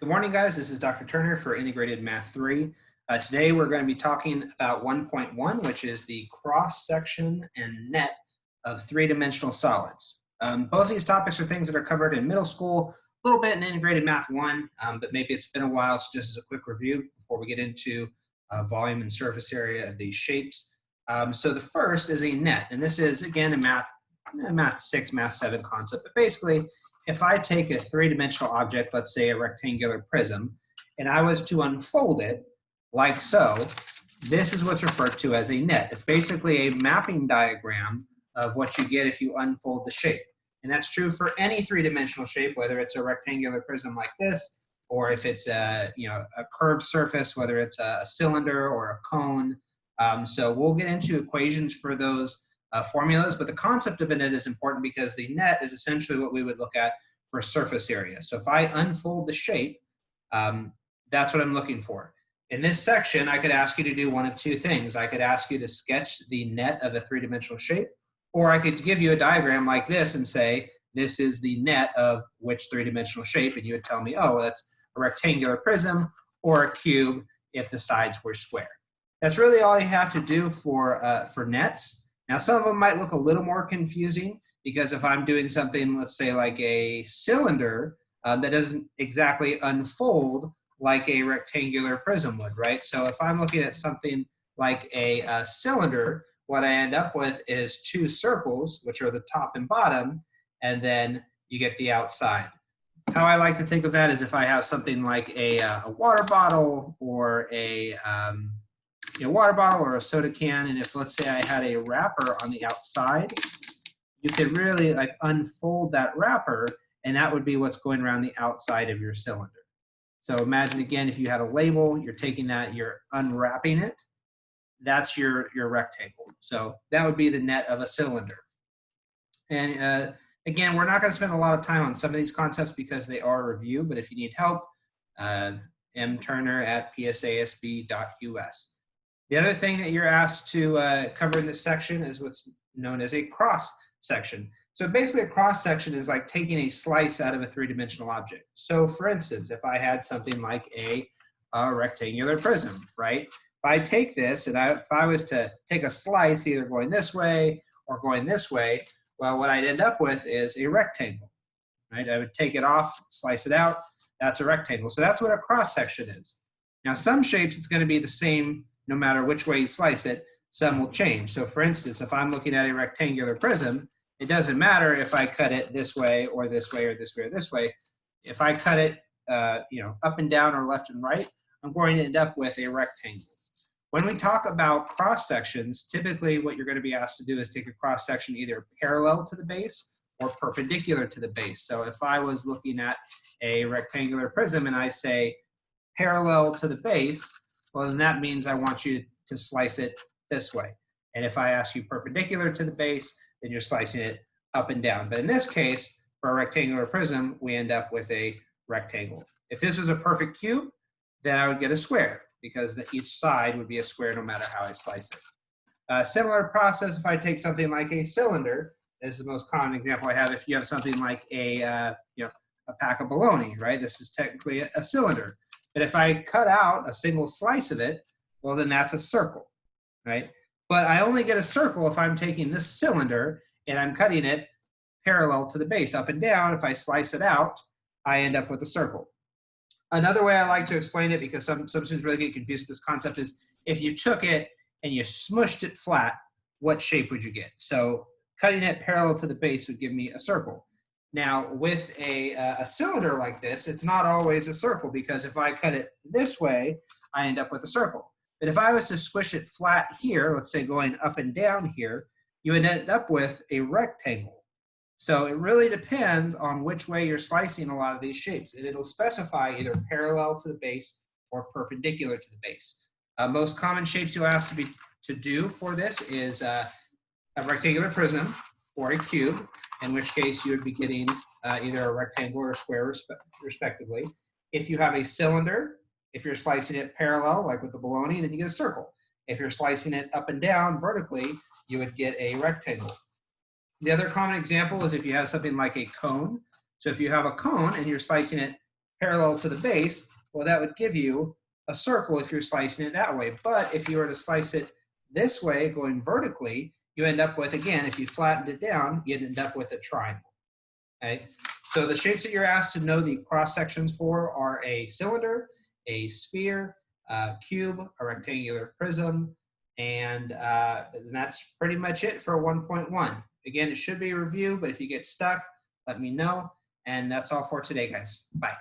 Good morning, guys. This is Dr. Turner for Integrated Math 3. Today we're going to be talking about 1.1, which is the cross-section and net of three-dimensional solids. Both of these topics are things that are covered in middle school, a little bit in Integrated Math 1, but maybe it's been a while, so just as a quick review before we get into volume and surface area of these shapes. So the first is a net, and this is, again, a Math 6, Math 7 concept, but basically, if I take a three-dimensional object, let's say a rectangular prism, and I was to unfold it like so, this is what's referred to as a net. It's basically a mapping diagram of what you get if you unfold the shape. And that's true for any three-dimensional shape, whether it's a rectangular prism like this, or if it's a curved surface, whether it's a cylinder or a cone. So we'll get into equations for those formulas, but the concept of a net is important because the net is essentially what we would look at for surface area. So if I unfold the shape, that's what I'm looking for. In this section, I could ask you to do one of two things. I could ask you to sketch the net of a three-dimensional shape, or I could give you a diagram like this and say, this is the net of which three-dimensional shape, and you would tell me, oh, that's a rectangular prism or a cube if the sides were square. That's really all you have to do for nets. Now, some of them might look a little more confusing because if I'm doing something, let's say like a cylinder that doesn't exactly unfold like a rectangular prism would, right? So if I'm looking at something like a cylinder, what I end up with is two circles, which are the top and bottom, and then you get the outside. How I like to think of that is if I have something like a water bottle or a water bottle or a soda can, and if let's say I had a wrapper on the outside, you could really like unfold that wrapper, and that would be what's going around the outside of your cylinder. So imagine again, if you had a label, you're taking that, you're unwrapping it, that's your rectangle. So that would be the net of a cylinder. And again, we're not going to spend a lot of time on some of these concepts because they are a review, but if you need help, mturner@psasb.us. The other thing that you're asked to cover in this section is what's known as a cross section. So basically a cross section is like taking a slice out of a three-dimensional object. So for instance, if I had something like a rectangular prism, right? If I take this and if I was to take a slice either going this way or going this way, well, what I'd end up with is a rectangle, right? I would take it off, slice it out, that's a rectangle. So that's what a cross section is. Now some shapes it's going to be the same no matter which way you slice it, some will change. So for instance, if I'm looking at a rectangular prism, it doesn't matter if I cut it this way or this way or this way or this way. If I cut it up and down or left and right, I'm going to end up with a rectangle. When we talk about cross sections, typically what you're going to be asked to do is take a cross section either parallel to the base or perpendicular to the base. So if I was looking at a rectangular prism and I say parallel to the base, well, then that means I want you to slice it this way. And if I ask you perpendicular to the base, then you're slicing it up and down. But in this case, for a rectangular prism, we end up with a rectangle. If this was a perfect cube, then I would get a square because each side would be a square no matter how I slice it. Similar process if I take something like a cylinder. This is the most common example I have. If you have something like a pack of bologna, right? This is technically a cylinder. But if I cut out a single slice of it, well, then that's a circle, right? But I only get a circle if I'm taking this cylinder and I'm cutting it parallel to the base, up and down. If I slice it out, I end up with a circle. Another way I like to explain it, because some students really get confused with this concept, is if you took it and you smushed it flat, what shape would you get? So cutting it parallel to the base would give me a circle. Now, with a cylinder like this, it's not always a circle because if I cut it this way, I end up with a circle. But if I was to squish it flat here, let's say going up and down here, you would end up with a rectangle. So it really depends on which way you're slicing a lot of these shapes. And it'll specify either parallel to the base or perpendicular to the base. Most common shapes you'll ask to do for this is a rectangular prism or a cube, in which case you would be getting either a rectangle or a square respectively. If you have a cylinder, if you're slicing it parallel, like with the bologna, then you get a circle. If you're slicing it up and down vertically, you would get a rectangle. The other common example is if you have something like a cone. So if you have a cone and you're slicing it parallel to the base, well, that would give you a circle if you're slicing it that way. But if you were to slice it this way, going vertically, you end up with, again, if you flattened it down, you'd end up with a triangle. Okay? So the shapes that you're asked to know the cross sections for are a cylinder, a sphere, a cube, a rectangular prism, and that's pretty much it for 1.1. Again, it should be a review, but if you get stuck, let me know. And that's all for today, guys. Bye.